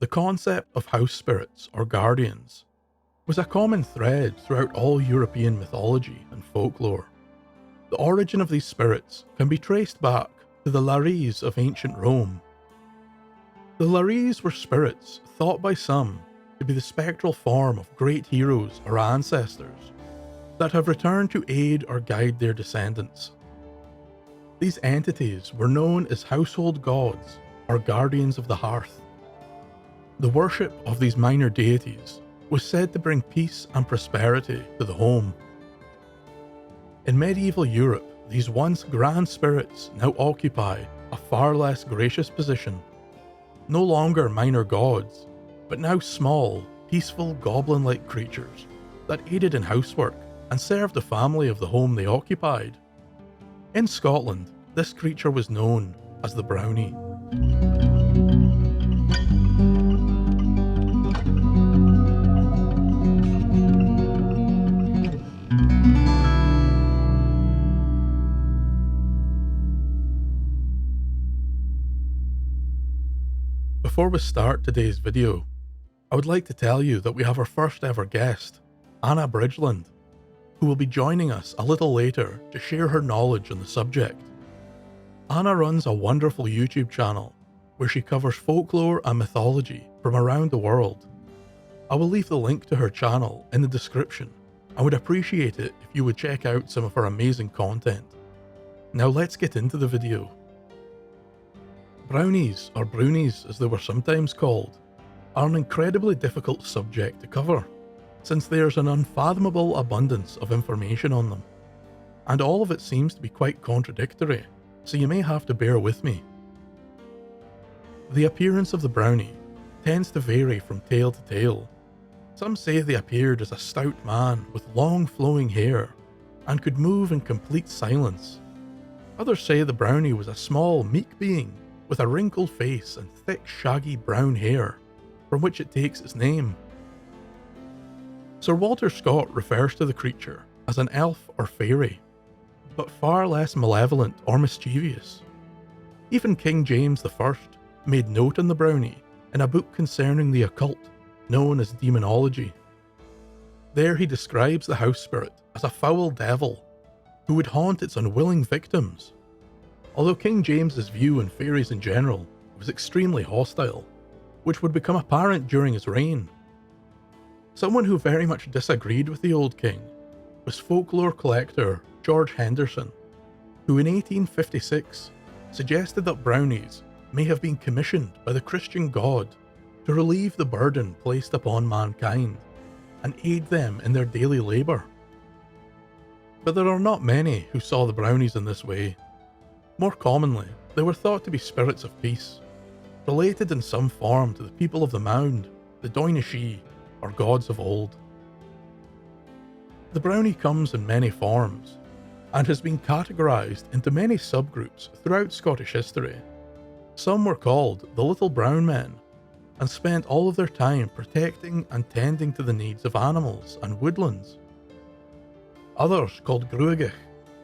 The concept of house spirits, or guardians, was a common thread throughout all European mythology and folklore. The origin of these spirits can be traced back to the Lares of ancient Rome. The Lares were spirits thought by some to be the spectral form of great heroes or ancestors that have returned to aid or guide their descendants. These entities were known as household gods or guardians of the hearth. The worship of these minor deities was said to bring peace and prosperity to the home. In medieval Europe, these once grand spirits now occupy a far less gracious position. No longer minor gods, but now small, peaceful goblin-like creatures that aided in housework and served the family of the home they occupied. In Scotland, this creature was known as the Brownie. Before we start today's video, I would like to tell you that we have our first ever guest, Anna Bridgeland, who will be joining us a little later to share her knowledge on the subject. Anna runs a wonderful YouTube channel where she covers folklore and mythology from around the world. I will leave the link to her channel in the description and would appreciate it if you would check out some of her amazing content. Now let's get into the video. Brownies, or brownies as they were sometimes called, are an incredibly difficult subject to cover, since there's an unfathomable abundance of information on them, and all of it seems to be quite contradictory, so you may have to bear with me. The appearance of the brownie tends to vary from tale to tale. Some say they appeared as a stout man with long flowing hair and could move in complete silence. Others say the brownie was a small, meek being with a wrinkled face and thick, shaggy brown hair, from which it takes its name. Sir Walter Scott refers to the creature as an elf or fairy, but far less malevolent or mischievous. Even King James I made note on the brownie in a book concerning the occult known as demonology. There he describes the house spirit as a foul devil who would haunt its unwilling victims. Although King James's view on fairies in general was extremely hostile, which would become apparent during his reign. Someone who very much disagreed with the old king was folklore collector George Henderson, who in 1856 suggested that brownies may have been commissioned by the Christian God to relieve the burden placed upon mankind and aid them in their daily labour. But there are not many who saw the brownies in this way. More commonly, they were thought to be spirits of peace, related in some form to the people of the Mound, the Doinishi, or gods of old. The brownie comes in many forms, and has been categorised into many subgroups throughout Scottish history. Some were called the Little Brown Men, and spent all of their time protecting and tending to the needs of animals and woodlands. Others, called Gruagach,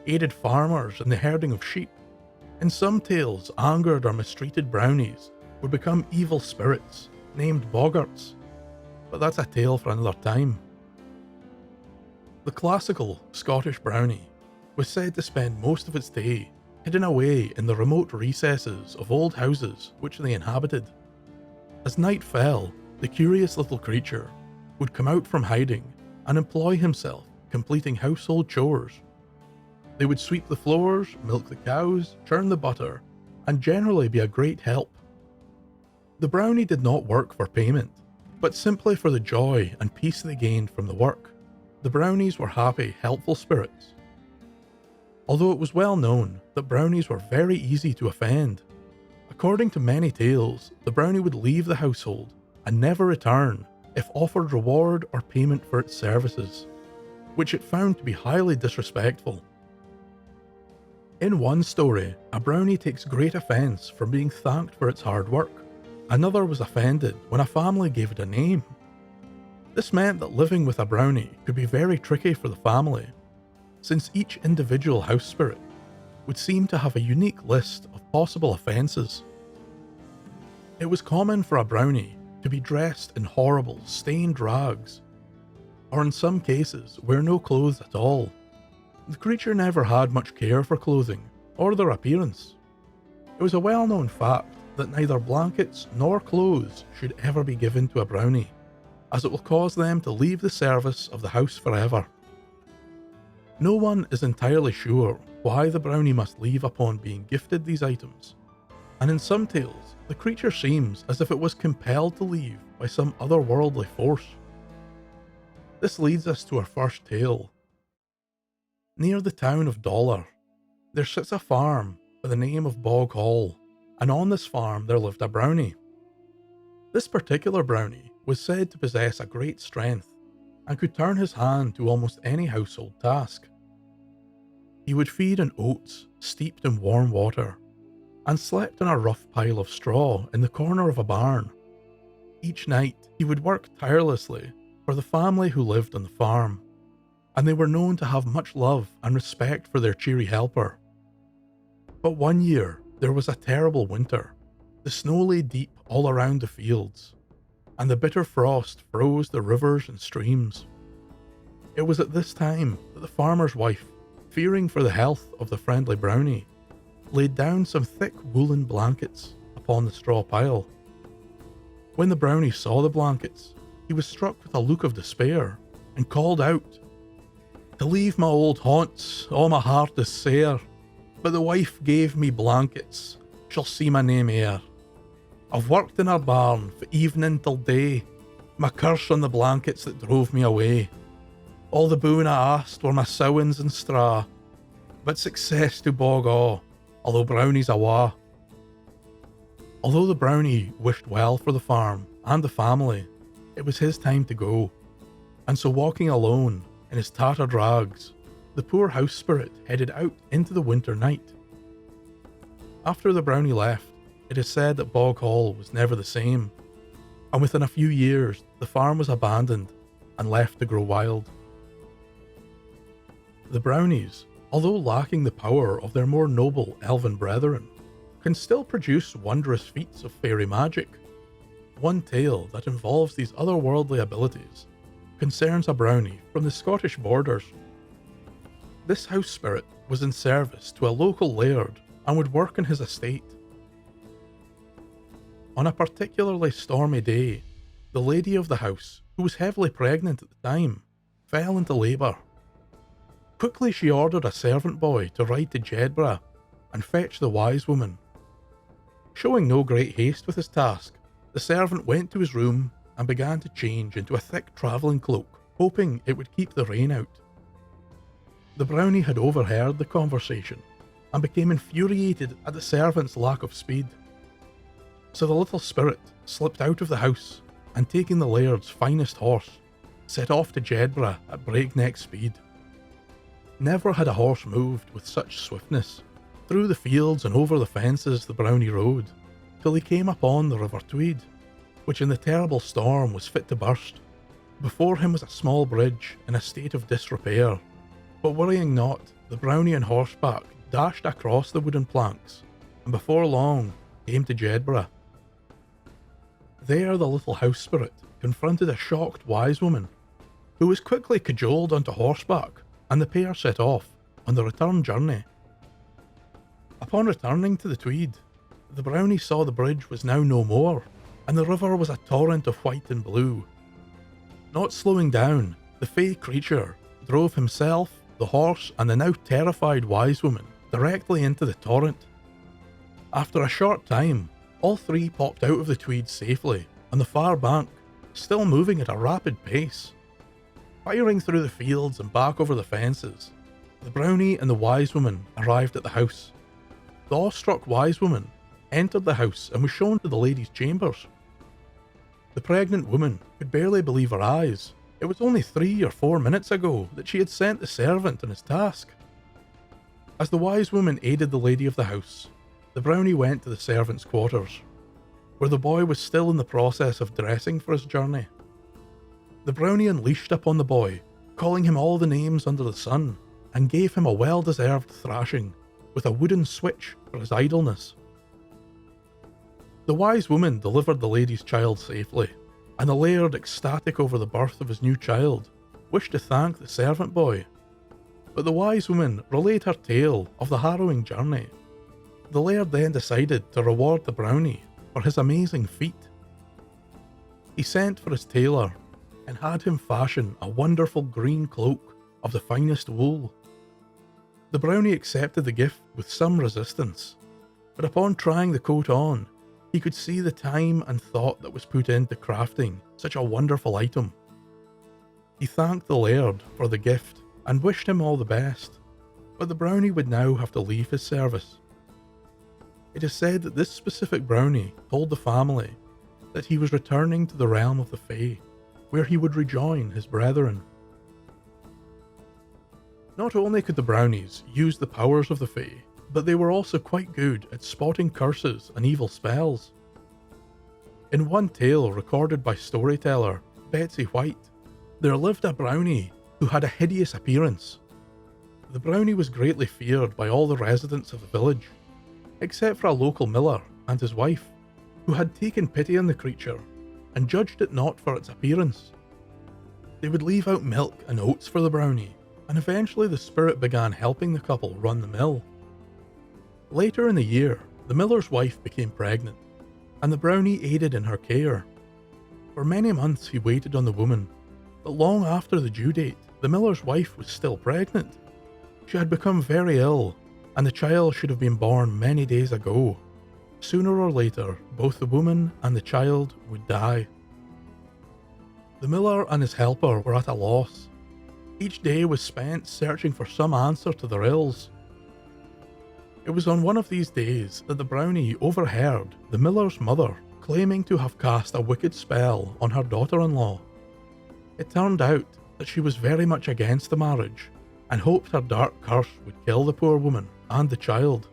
aided farmers in the herding of sheep. In some tales, angered or mistreated brownies would become evil spirits, named boggarts, but that's a tale for another time. The classical Scottish brownie was said to spend most of its day hidden away in the remote recesses of old houses which they inhabited. As night fell, the curious little creature would come out from hiding and employ himself completing household chores. They would sweep the floors, milk the cows, churn the butter, and generally be a great help. The brownie did not work for payment, but simply for the joy and peace they gained from the work. The brownies were happy, helpful spirits. Although it was well known that brownies were very easy to offend. According to many tales, the brownie would leave the household and never return if offered reward or payment for its services, which it found to be highly disrespectful. In one story, a brownie takes great offence from being thanked for its hard work. Another was offended when a family gave it a name. This meant that living with a brownie could be very tricky for the family, since each individual house spirit would seem to have a unique list of possible offences. It was common for a brownie to be dressed in horrible, stained rags, or in some cases wear no clothes at all. The creature never had much care for clothing or their appearance. It was a well-known fact that neither blankets nor clothes should ever be given to a brownie, as it will cause them to leave the service of the house forever. No one is entirely sure why the brownie must leave upon being gifted these items, and in some tales, the creature seems as if it was compelled to leave by some otherworldly force. This leads us to our first tale. Near the town of Dollar, there sits a farm by the name of Bog Hall, and on this farm there lived a brownie. This particular brownie was said to possess a great strength and could turn his hand to almost any household task. He would feed on oats steeped in warm water and slept on a rough pile of straw in the corner of a barn. Each night he would work tirelessly for the family who lived on the farm, and they were known to have much love and respect for their cheery helper. But one year there was a terrible winter. The snow lay deep all around the fields, and the bitter frost froze the rivers and streams. It was at this time that the farmer's wife, fearing for the health of the friendly brownie, laid down some thick woolen blankets upon the straw pile. When the brownie saw the blankets, he was struck with a look of despair and called out, "To leave my old haunts, all my heart is sair, but the wife gave me blankets, she'll see my name ere. I've worked in her barn for evening till day, my curse on the blankets that drove me away. All the boon I asked were my sowins and straw, but success to bog all, although brownie's awa." Although the brownie wished well for the farm and the family, it was his time to go, and so walking alone in his tattered rags, the poor house spirit headed out into the winter night. After the brownie left, it is said that Bog Hall was never the same, and within a few years the farm was abandoned and left to grow wild. The brownies, although lacking the power of their more noble elven brethren, can still produce wondrous feats of fairy magic. One tale that involves these otherworldly abilities concerns a brownie from the Scottish borders. This house spirit was in service to a local laird and would work on his estate. On a particularly stormy day, the lady of the house, who was heavily pregnant at the time, fell into labour. Quickly she ordered a servant boy to ride to Jedburgh and fetch the wise woman. Showing no great haste with his task, the servant went to his room and began to change into a thick travelling cloak, hoping it would keep the rain out. The brownie had overheard the conversation and became infuriated at the servant's lack of speed. So the little spirit slipped out of the house and, taking the laird's finest horse, set off to Jedburgh at breakneck speed. Never had a horse moved with such swiftness. Through the fields and over the fences the brownie rode, till he came upon the River Tweed, which in the terrible storm was fit to burst. Before him was a small bridge in a state of disrepair, but worrying not, the brownie on horseback dashed across the wooden planks, and before long came to Jedburgh. There the little house spirit confronted a shocked wise woman, who was quickly cajoled onto horseback, and the pair set off on the return journey. Upon returning to the Tweed, the brownie saw the bridge was now no more, and the river was a torrent of white and blue. Not slowing down, the fey creature drove himself, the horse, and the now terrified wise woman directly into the torrent. After a short time, all three popped out of the Tweed safely on the far bank, still moving at a rapid pace. Firing through the fields and back over the fences, the brownie and the wise woman arrived at the house. The awestruck wise woman entered the house and was shown to the lady's chambers. The pregnant woman could barely believe her eyes. It was only 3 or 4 minutes ago that she had sent the servant on his task. As the wise woman aided the lady of the house, the brownie went to the servant's quarters, where the boy was still in the process of dressing for his journey. The brownie unleashed upon the boy, calling him all the names under the sun, and gave him a well-deserved thrashing with a wooden switch for his idleness. The wise woman delivered the lady's child safely, and the laird, ecstatic over the birth of his new child, wished to thank the servant boy. But the wise woman relayed her tale of the harrowing journey. The laird then decided to reward the brownie for his amazing feat. He sent for his tailor and had him fashion a wonderful green cloak of the finest wool. The brownie accepted the gift with some resistance, but upon trying the coat on, he could see the time and thought that was put into crafting such a wonderful item. He thanked the laird for the gift and wished him all the best, but the brownie would now have to leave his service. It is said that this specific brownie told the family that he was returning to the realm of the Fae, where he would rejoin his brethren. Not only could the brownies use the powers of the Fae, but they were also quite good at spotting curses and evil spells. In one tale recorded by storyteller Betsy White, there lived a brownie who had a hideous appearance. The brownie was greatly feared by all the residents of the village, except for a local miller and his wife, who had taken pity on the creature and judged it not for its appearance. They would leave out milk and oats for the brownie, and eventually the spirit began helping the couple run the mill. Later in the year, the miller's wife became pregnant, and the brownie aided in her care. For many months he waited on the woman, but long after the due date, the miller's wife was still pregnant. She had become very ill, and the child should have been born many days ago. Sooner or later, both the woman and the child would die. The miller and his helper were at a loss. Each day was spent searching for some answer to their ills. It was on one of these days that the brownie overheard the miller's mother claiming to have cast a wicked spell on her daughter-in-law. It turned out that she was very much against the marriage and hoped her dark curse would kill the poor woman and the child.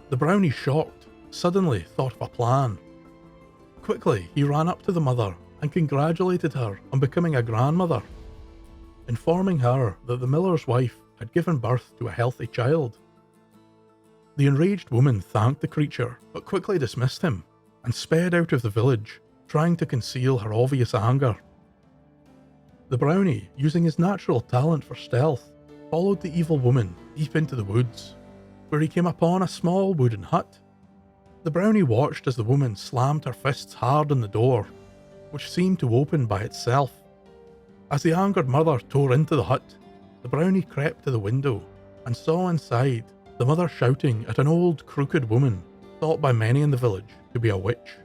The brownie, shocked, suddenly thought of a plan. Quickly, he ran up to the mother and congratulated her on becoming a grandmother, informing her that the miller's wife had given birth to a healthy child. The enraged woman thanked the creature, but quickly dismissed him and sped out of the village, trying to conceal her obvious anger. The brownie, using his natural talent for stealth, followed the evil woman deep into the woods, where he came upon a small wooden hut. The brownie watched as the woman slammed her fists hard on the door, which seemed to open by itself. As the angered mother tore into the hut, the brownie crept to the window and saw inside the mother shouting at an old crooked woman thought by many in the village to be a witch.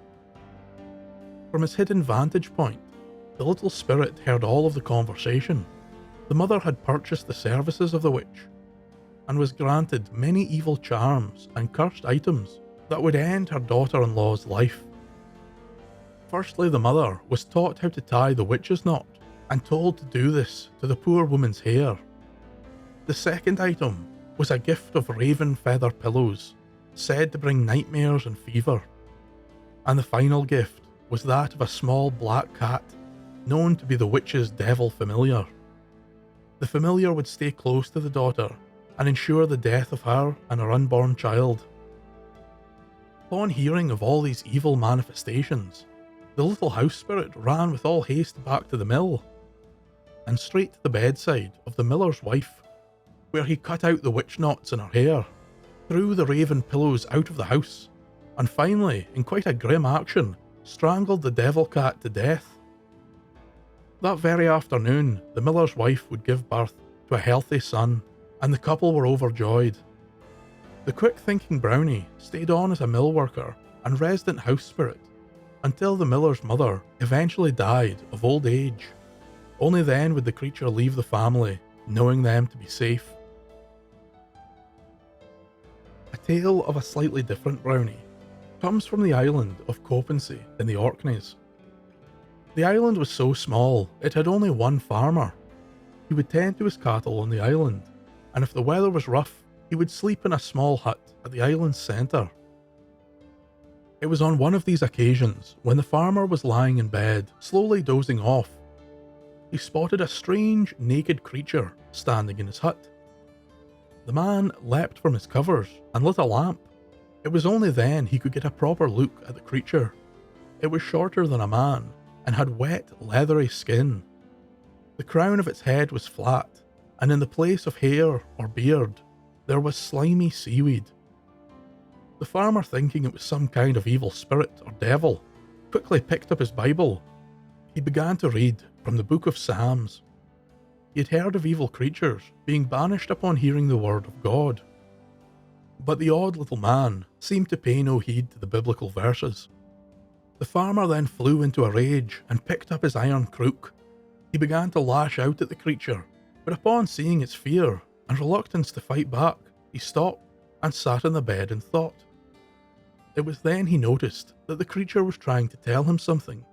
From his hidden vantage point, the little spirit heard all of the conversation. The mother had purchased the services of the witch and was granted many evil charms and cursed items that would end her daughter-in-law's life. Firstly, the mother was taught how to tie the witch's knot and told to do this to the poor woman's hair. The second item was a gift of raven feather pillows, said to bring nightmares and fever. And the final gift was that of a small black cat, known to be the witch's devil familiar. The familiar would stay close to the daughter and ensure the death of her and her unborn child. Upon hearing of all these evil manifestations, the little house spirit ran with all haste back to the mill, and straight to the bedside of the miller's wife, where he cut out the witch knots in her hair, threw the raven pillows out of the house, and finally, in quite a grim action, strangled the devil cat to death. That very afternoon, the miller's wife would give birth to a healthy son, and the couple were overjoyed. The quick-thinking brownie stayed on as a mill worker and resident house spirit until the miller's mother eventually died of old age. Only then would the creature leave the family, knowing them to be safe. A tale of a slightly different brownie comes from the island of Copenhagen in the Orkneys. The island was so small, it had only one farmer. He would tend to his cattle on the island, and if the weather was rough, he would sleep in a small hut at the island's centre. It was on one of these occasions, when the farmer was lying in bed, slowly dozing off, he spotted a strange, naked creature standing in his hut. The man leapt from his covers and lit a lamp, It was only then he could get a proper look at the creature. It was shorter than a man and had wet, leathery skin. The crown of its head was flat, and in the place of hair or beard, there was slimy seaweed. The farmer, thinking it was some kind of evil spirit or devil, quickly picked up his Bible. He began to read from the book of Psalms. He had heard of evil creatures being banished upon hearing the word of God. But the odd little man seemed to pay no heed to the biblical verses. The farmer then flew into a rage and picked up his iron crook. He began to lash out at the creature, but upon seeing its fear and reluctance to fight back, he stopped and sat in the bed and thought. It was then he noticed that the creature was trying to tell him something.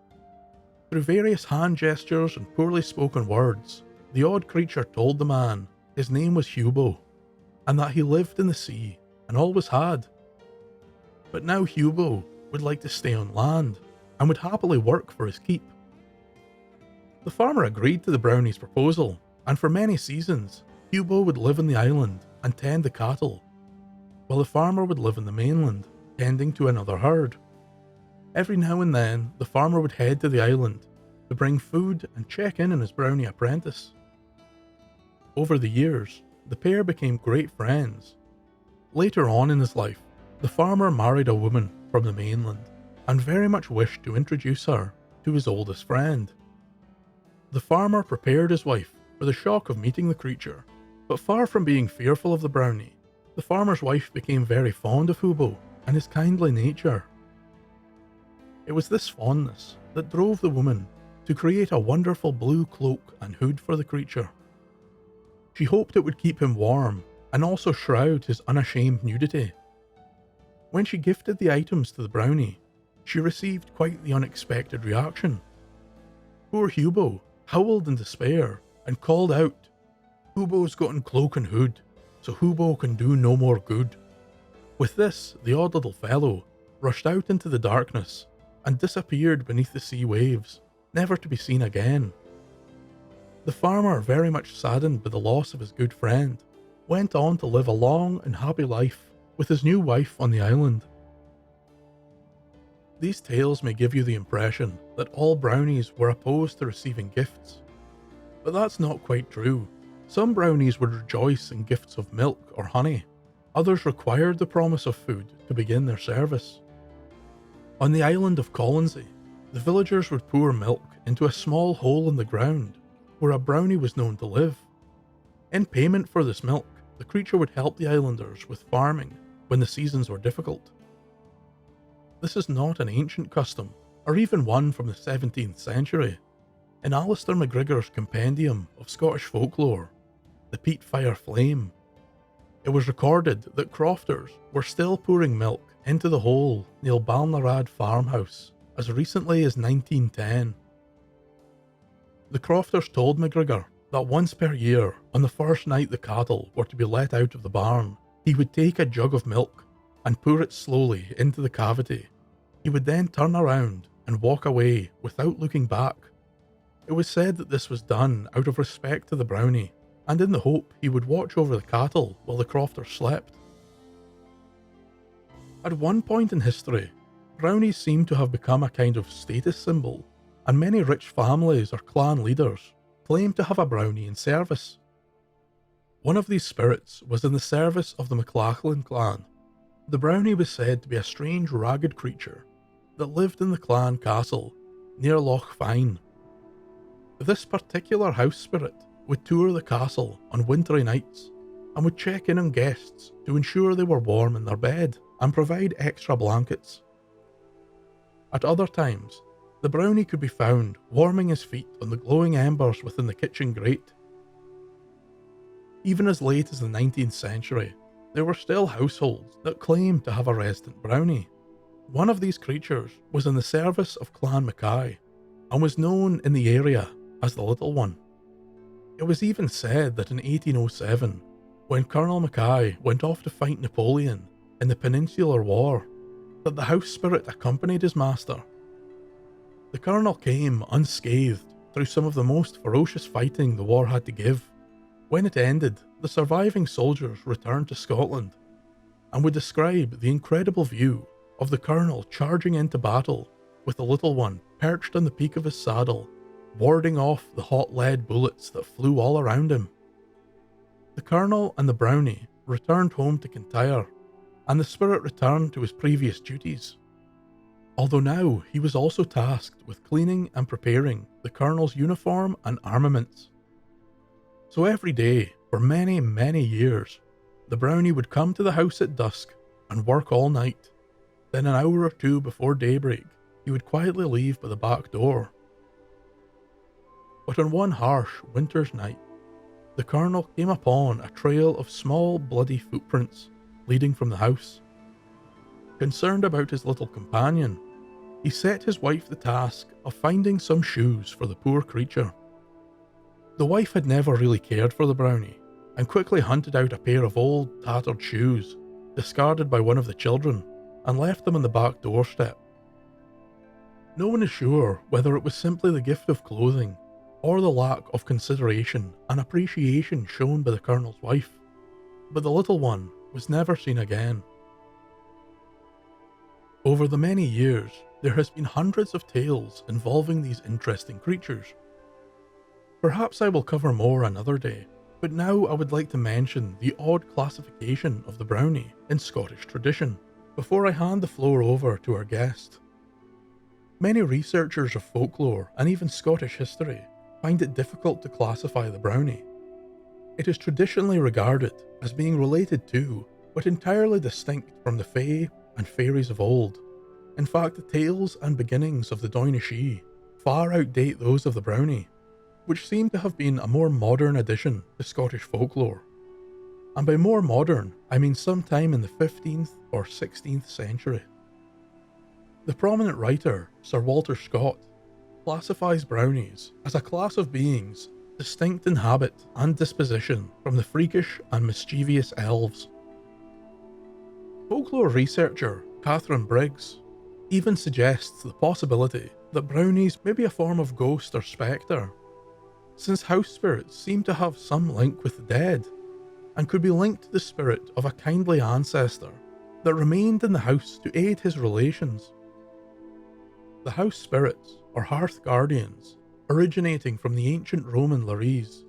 Through various hand gestures and poorly spoken words, the odd creature told the man his name was Hubo, and that he lived in the sea and always had. But now Hubo would like to stay on land and would happily work for his keep. The farmer agreed to the Brownie's proposal, and for many seasons, Hubo would live on the island and tend the cattle, while the farmer would live on the mainland, tending to another herd. Every now and then, the farmer would head to the island to bring food and check in on his Brownie apprentice. Over the years, the pair became great friends. Later on in his life, the farmer married a woman from the mainland and very much wished to introduce her to his oldest friend. The farmer prepared his wife for the shock of meeting the creature, but far from being fearful of the Brownie, the farmer's wife became very fond of Hubo and his kindly nature. It was this fondness that drove the woman to create a wonderful blue cloak and hood for the creature. She hoped it would keep him warm and also shroud his unashamed nudity. When she gifted the items to the Brownie, she received quite the unexpected reaction. Poor Hubo howled in despair and called out, "Hubo's gotten cloak and hood, so Hubo can do no more good." With this, the odd little fellow rushed out into the darkness and disappeared beneath the sea waves, never to be seen again. The farmer, very much saddened by the loss of his good friend, went on to live a long and happy life with his new wife on the island. These tales may give you the impression that all Brownies were opposed to receiving gifts, but that's not quite true. Some Brownies would rejoice in gifts of milk or honey. Others required the promise of food to begin their service. On the island of Colonsay, the villagers would pour milk into a small hole in the ground where a Brownie was known to live. In payment for this milk, the creature would help the islanders with farming when the seasons were difficult. This is not an ancient custom, or even one from the 17th century. In Alistair MacGregor's Compendium of Scottish Folklore, the Peat Fire Flame, it was recorded that crofters were still pouring milk into the hole near Balnarad farmhouse as recently as 1910. The crofters told MacGregor that once per year, on the first night the cattle were to be let out of the barn, he would take a jug of milk and pour it slowly into the cavity. He would then turn around and walk away without looking back. It was said that this was done out of respect to the Brownie, and in the hope he would watch over the cattle while the crofters slept. At one point in history, Brownies seem to have become a kind of status symbol, and many rich families or clan leaders claimed to have a Brownie in service. One of these spirits was in the service of the MacLachlan clan. The Brownie was said to be a strange ragged creature that lived in the clan castle near Loch Fyne. This particular house spirit would tour the castle on wintry nights and would check in on guests to ensure they were warm in their bed and provide extra blankets. At other times, the Brownie could be found warming his feet on the glowing embers within the kitchen grate. Even as late as the 19th century, there were still households that claimed to have a resident Brownie. One of these creatures was in the service of Clan Mackay and was known in the area as the Little One. It was even said that in 1807, when Colonel Mackay went off to fight Napoleon in the Peninsular War, that the house spirit accompanied his master. The colonel came unscathed through some of the most ferocious fighting the war had to give. When it ended, the surviving soldiers returned to Scotland. and would describe the incredible view of the colonel charging into battle with the little one perched on the peak of his saddle, warding off the hot lead bullets that flew all around him. The colonel and the Brownie returned home to Kintyre, and the spirit returned to his previous duties. Although now he was also tasked with cleaning and preparing the colonel's uniform and armaments. So every day, for many, many years, the Brownie would come to the house at dusk and work all night. Then an hour or two before daybreak, he would quietly leave by the back door. But on one harsh winter's night, the colonel came upon a trail of small bloody footprints leading from the house. Concerned about his little companion, he set his wife the task of finding some shoes for the poor creature. The wife had never really cared for the Brownie, and quickly hunted out a pair of old, tattered shoes, discarded by one of the children, and left them on the back doorstep. No one is sure whether it was simply the gift of clothing, or the lack of consideration and appreciation shown by the colonel's wife, but the little one was never seen again. Over the many years, there has been hundreds of tales involving these interesting creatures. Perhaps I will cover more another day, but now I would like to mention the odd classification of the Brownie in Scottish tradition, before I hand the floor over to our guest. Many researchers of folklore and even Scottish history find it difficult to classify the Brownie. It is traditionally regarded as being related to, but entirely distinct from the Fae and fairies of old. In fact, the tales and beginnings of the Doineashee far outdate those of the Brownie, which seem to have been a more modern addition to Scottish folklore. And by more modern, I mean sometime in the 15th or 16th century. The prominent writer, Sir Walter Scott, classifies Brownies as a class of beings distinct in habit and disposition from the freakish and mischievous elves. Folklore researcher Catherine Briggs even suggests the possibility that Brownies may be a form of ghost or spectre, since house spirits seem to have some link with the dead, and could be linked to the spirit of a kindly ancestor that remained in the house to aid his relations. The house spirits, or hearth guardians, originating from the ancient Roman Lares,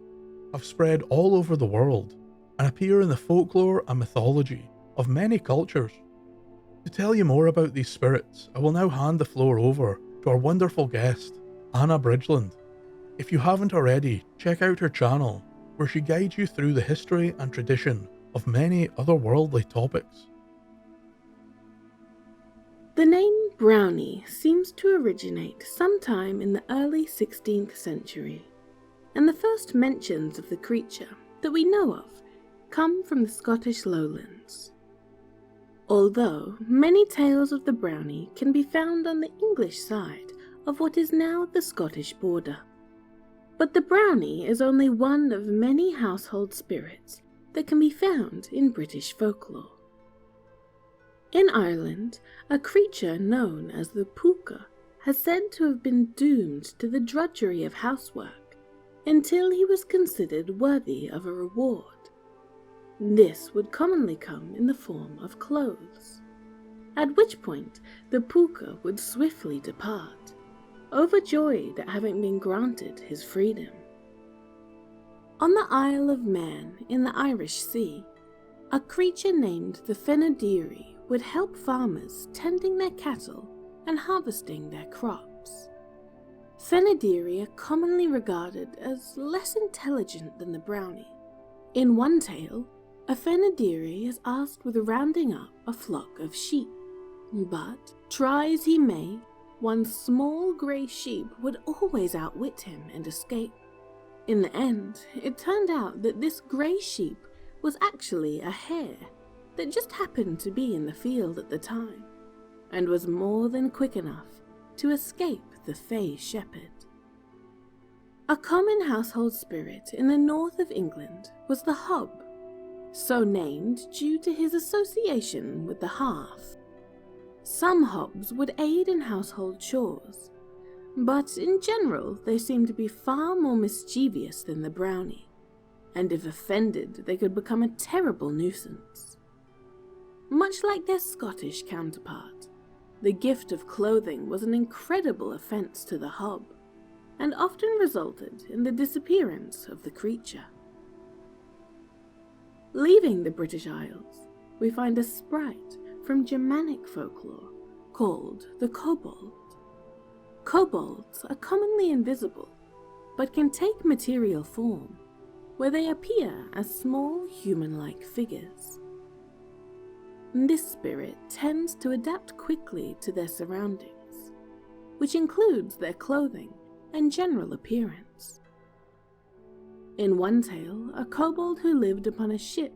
have spread all over the world and appear in the folklore and mythology of many cultures. To tell you more about these spirits, I will now hand the floor over to our wonderful guest, Anna Bridgeland. If you haven't already, check out her channel, where she guides you through the history and tradition of many otherworldly topics. The name Brownie seems to originate sometime in the early 16th century, and the first mentions of the creature that we know of come from the Scottish lowlands. Although many tales of the Brownie can be found on the English side of what is now the Scottish border. But the Brownie is only one of many household spirits that can be found in British folklore. In Ireland, a creature known as the Pooka has said to have been doomed to the drudgery of housework until he was considered worthy of a reward. This would commonly come in the form of clothes, at which point the Pooka would swiftly depart, overjoyed at having been granted his freedom. On the Isle of Man in the Irish Sea, a creature named the Fenadiri would help farmers tending their cattle and harvesting their crops. Fenadiri are commonly regarded as less intelligent than the Brownie. In one tale, a Fenadiri is asked with rounding up a flock of sheep, but, try as he may, one small grey sheep would always outwit him and escape. In the end, it turned out that this grey sheep was actually a hare that just happened to be in the field at the time, and was more than quick enough to escape the Fey shepherd. A common household spirit in the north of England was the hob, so named due to his association with the hearth. Some hobs would aid in household chores, but in general they seemed to be far more mischievous than the Brownie, and if offended they could become a terrible nuisance. Much like their Scottish counterpart, the gift of clothing was an incredible offence to the hob, and often resulted in the disappearance of the creature. Leaving the British Isles, we find a sprite from Germanic folklore called the kobold. Kobolds are commonly invisible, but can take material form, where they appear as small human-like figures. This spirit tends to adapt quickly to their surroundings, which includes their clothing and general appearance. In one tale, a kobold who lived upon a ship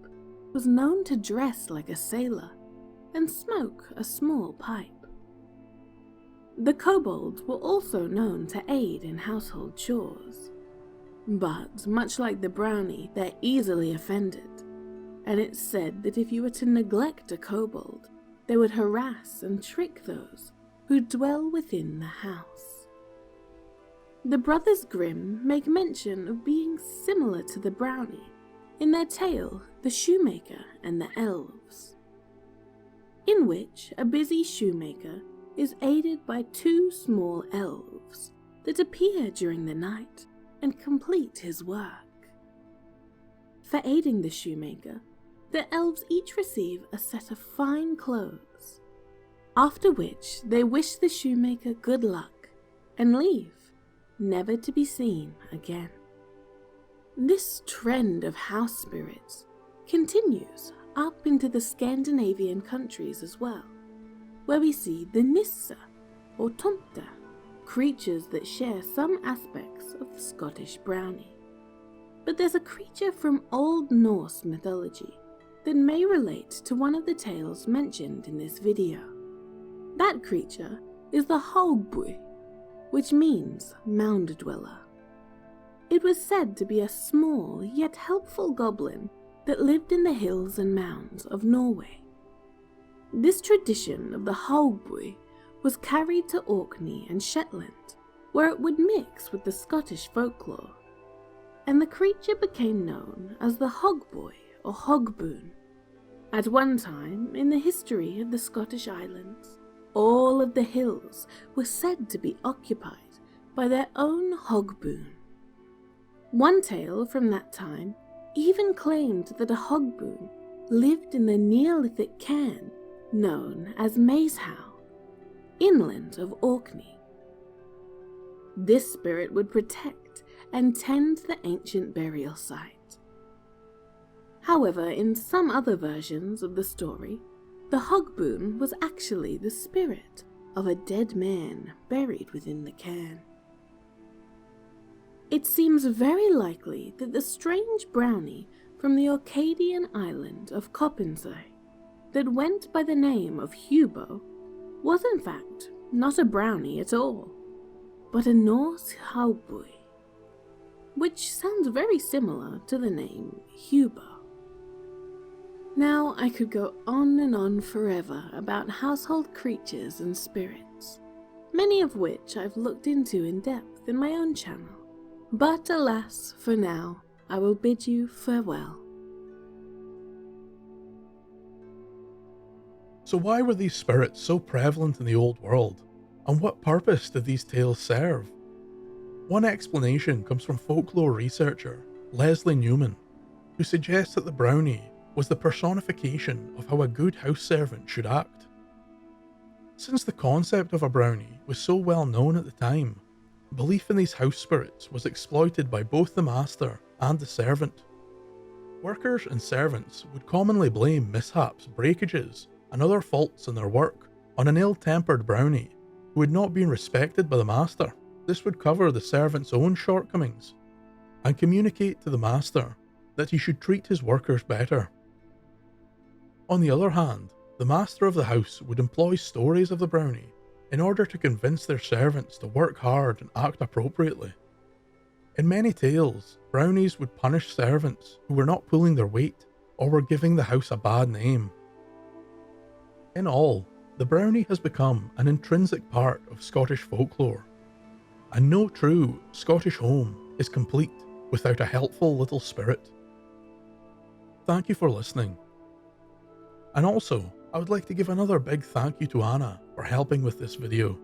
was known to dress like a sailor and smoke a small pipe. The kobolds were also known to aid in household chores, but much like the Brownie, they're easily offended, and it's said that if you were to neglect a kobold, they would harass and trick those who dwell within the house. The Brothers Grimm make mention of being similar to the Brownie in their tale The Shoemaker and the Elves, in which a busy shoemaker is aided by two small elves that appear during the night and complete his work. For aiding the shoemaker, the elves each receive a set of fine clothes, after which they wish the shoemaker good luck and leave, never to be seen again. This trend of house spirits continues up into the Scandinavian countries as well, where we see the Nissa or Tomta, creatures that share some aspects of the Scottish Brownie. But there's a creature from Old Norse mythology that may relate to one of the tales mentioned in this video. That creature is the Hogbui, which means mound dweller. It was said to be a small yet helpful goblin that lived in the hills and mounds of Norway. This tradition of the Hogbui was carried to Orkney and Shetland, where it would mix with the Scottish folklore, and the creature became known as the Hogboy or Hogboon. At one time in the history of the Scottish Islands, all of the hills were said to be occupied by their own Hogboon. One tale from that time even claimed that a Hogboon lived in the Neolithic cairn known as Maeshowe, inland of Orkney. This spirit would protect and tend the ancient burial site. However, in some other versions of the story, the Hogboon was actually the spirit of a dead man buried within the cairn. It seems very likely that the strange Brownie from the Orcadian island of Copenhagen that went by the name of Hubo was in fact not a Brownie at all, but a Norse Haubui, which sounds very similar to the name Hubo. Now I could go on and on forever about household creatures and spirits, many of which I've looked into in depth in my own channel, but alas, for now, I will bid you farewell. So why were these spirits so prevalent in the old world, and what purpose did these tales serve? One explanation comes from folklore researcher Leslie Newman, who suggests that the Brownie was the personification of how a good house servant should act. Since the concept of a Brownie was so well known at the time, belief in these house spirits was exploited by both the master and the servant. Workers and servants would commonly blame mishaps, breakages, and other faults in their work on an ill-tempered Brownie who had not been respected by the master. This would cover the servant's own shortcomings and communicate to the master that he should treat his workers better. On the other hand, the master of the house would employ stories of the Brownie in order to convince their servants to work hard and act appropriately. In many tales, Brownies would punish servants who were not pulling their weight or were giving the house a bad name. In all, the Brownie has become an intrinsic part of Scottish folklore, and no true Scottish home is complete without a helpful little spirit. Thank you for listening. And also, I would like to give another big thank you to Anna for helping with this video.